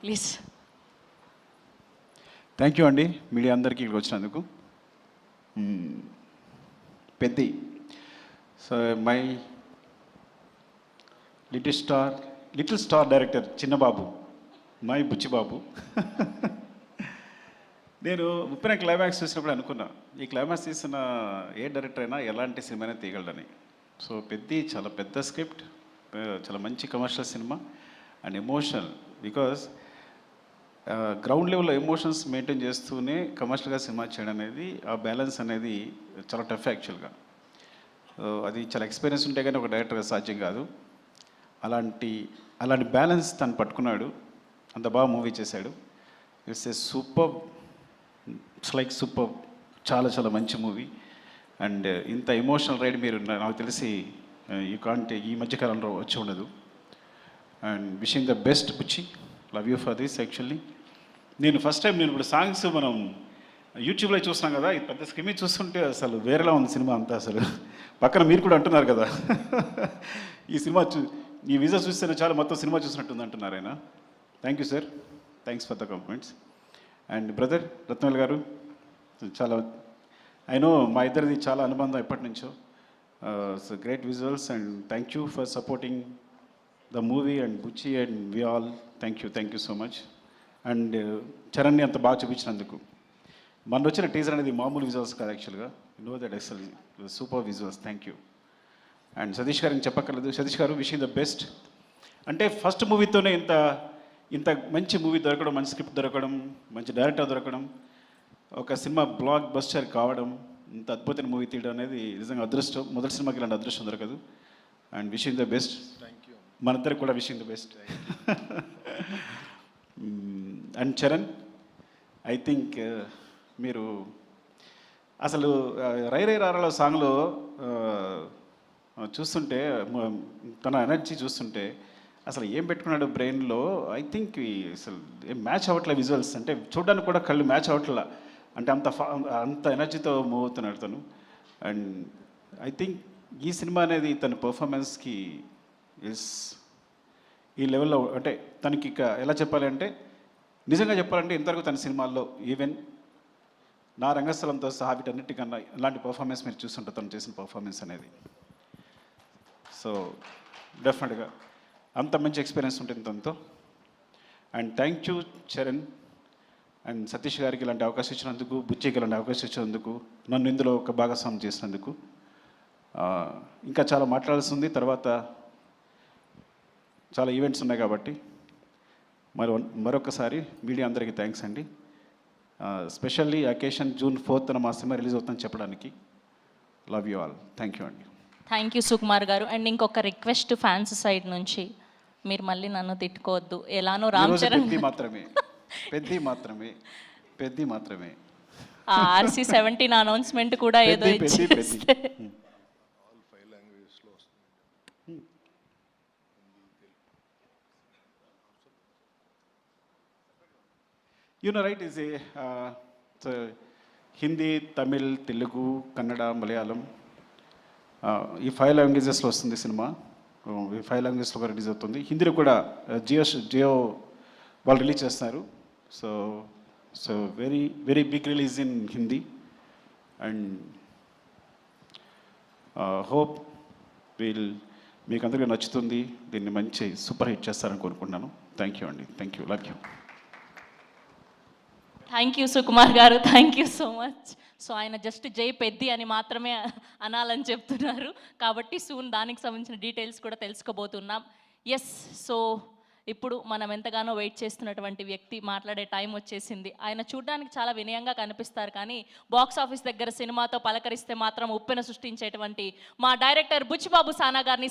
Please. Thank you అండి media అందరికీ ఇక్కడికి వచ్చినందుకు. Peddi, so my little star director Chinnababu, my Buchibabu. నేను ఉప్పిన క్లైమాక్స్ చూసినప్పుడు అనుకున్నా, ఈ క్లైమాక్స్ తీసిన ఏ డైరెక్టర్ అయినా ఎలాంటి సినిమానే తీయగలడని. సో పెద్ది చాలా పెద్ద స్క్రిప్ట్, చాలా మంచి commercial cinema and emotional. Because ground లెవెల్లో ఎమోషన్స్ మెయింటైన్ చేస్తూనే కమర్షియల్గా సినిమా చేయడం అనేది, ఆ బ్యాలెన్స్ అనేది చాలా టఫ్ యాక్చువల్గా. అది చాలా ఎక్స్పీరియన్స్ ఉంటే కానీ ఒక డైరెక్టర్గా సాధ్యం కాదు. అలాంటి బ్యాలెన్స్ తను పట్టుకున్నాడు, అంత బాగా మూవీ చేశాడు. It's a super, it's like super, చాలా మంచి మూవీ. అండ్ ఇంత ఎమోషనల్ రైడ్ మీరు నాకు తెలిసి యూ కాంట్ ఈ మధ్యకాలంలో వచ్చి ఉండదు. And wishing the best Buchi, love you for this. Actually నేను ఫస్ట్ టైం ఇప్పుడు సాంగ్స్ మనం యూట్యూబ్లో చూస్తున్నాం కదా, ఈ పెద్ద స్క్రీన్ చూస్తుంటే అసలు వేరేలా ఉంది సినిమా అంతా. అసలు పక్కన మీరు కూడా అంటున్నారు కదా, ఈ సినిమా ఈ విజువల్ చూస్తేనే చాలా మొత్తం సినిమా చూసినట్టుంది అంటున్నారు ఆయన. Thank you sir, thanks for the compliments. And brother Rathnavel గారు, చాలా ఐ నో మా ఇద్దరిది చాలా అనుబంధం ఎప్పటి నుంచో. So great visuals and thank you for supporting the movie and Buchi and we all. Thank you so much. And చరణ్ని అంత బాగా చూపించినందుకు. మన వచ్చిన టీజర్ అనేది మామూలు విజువల్స్ కాదు యాక్చువల్గా, no that excel super visuals. Thank you. And Satish గారికి చెప్పక్కర్లేదు, సతీష్ గారు విషింగ్ ద బెస్ట్. అంటే ఫస్ట్ మూవీతోనే ఇంత మంచి మూవీ దొరకడం, మంచి స్క్రిప్ట్ దొరకడం, మంచి డైరెక్టర్ దొరకడం, ఒక సినిమా బ్లాక్ బస్టర్ కావడం, ఇంత అద్భుతమైన మూవీ తీయడం అనేది నిజంగా అదృష్టం. మొదటి సినిమాకి ఇలాంటి అదృష్టం దొరకదు. And wishing the best. మనిద్దరికి కూడా wishing the best. And Charan, I think మీరు అసలు రై రై రారాలో సాంగ్లో చూస్తుంటే తన ఎనర్జీ చూస్తుంటే అసలు ఏం పెట్టుకున్నాడు బ్రెయిన్లో, ఐ థింక్ అసలు ఏం మ్యాచ్ అవ్వట్లే విజువల్స్. అంటే చూడడానికి కూడా కళ్ళు మ్యాచ్ అవ్వట్లా, అంటే అంత ఎనర్జీతో మూవ్ అవుతున్నాడు తను. అండ్ ఐ థింక్ ఈ సినిమా అనేది తన పర్ఫార్మెన్స్కి ఈ లెవెల్లో, అంటే తనకి ఇక ఎలా చెప్పాలి అంటే, నిజంగా చెప్పాలంటే ఇంతవరకు తన సినిమాల్లో ఈవెన్ నా రంగస్థలంతో సహా వీటన్నిటికన్నా ఇలాంటి పర్ఫార్మెన్స్ మీరు చూస్తుంటారు తను చేసిన పర్ఫార్మెన్స్ అనేది. సో డెఫినెట్గా అంత మంచి ఎక్స్పీరియన్స్ ఉంటుంది తనతో. And thank you Charan and Satish గారికి ఇలాంటి అవకాశం ఇచ్చినందుకు, బుచ్చికి ఇలాంటి అవకాశం ఇచ్చినందుకు, నన్ను ఇందులో ఒక భాగస్వామ్యం చేసినందుకు. ఇంకా చాలా మాట్లాడాల్సి ఉంది, తర్వాత చాలా ఈవెంట్స్ ఉన్నాయి కాబట్టి మరొకసారి మీడియా అందరికీ థ్యాంక్స్ అండి. స్పెషల్లీ అకేషన్ June 4th మా సినిమా రిలీజ్ అవుతుందని చెప్పడానికి. Love you all. Thank you అండి. థ్యాంక్ యూ సుకుమార్ గారు. అండ్ ఇంకొక రిక్వెస్ట్ ఫ్యాన్స్ సైడ్ నుంచి, మీరు మళ్ళీ నన్ను తిట్టుకోవద్దు, ఎలానో రామ్ చరణ్ పెద్ది మాత్రమే RC-17 అనౌన్స్మెంట్ కూడా ఏదో ఇచ్చేస్తే. You know, right, is Hindi, Tamil, Telugu, Kannada, Malayalam, ఈ 5 లాంగ్వేజెస్లో వస్తుంది సినిమా. ఈ 5 లాంగ్వేజెస్లో రిలీజ్ అవుతుంది. హిందీలో కూడా జియో వాళ్ళు రిలీజ్ చేస్తున్నారు. So very big release in Hindi. And hope మీకు అందరికీ నచ్చుతుంది, దీన్ని మంచి సూపర్ హిట్ చేస్తారని కోరుకుంటున్నాను. థ్యాంక్ యూ అండి. Thank you. Love you. Thank you Sukumar garu, thank you so much. So ఆయన జస్ట్ జై పెద్ది అని మాత్రమే అనాలని చెప్తున్నారు కాబట్టి సూన్ దానికి సంబంధించిన డీటెయిల్స్ కూడా తెలుసుకోబోతున్నాం. ఎస్, సో ఇప్పుడు మనం ఎంతగానో వెయిట్ చేస్తున్నటువంటి వ్యక్తి మాట్లాడే టైం వచ్చేసింది. ఆయన చూడడానికి చాలా వినయంగా కనిపిస్తారు, కానీ బాక్స్ ఆఫీస్ దగ్గర సినిమాతో పలకరిస్తే మాత్రం ఉప్పెన సృష్టించేటువంటి మా డైరెక్టర్ బుచ్చిబాబు సానా గారిని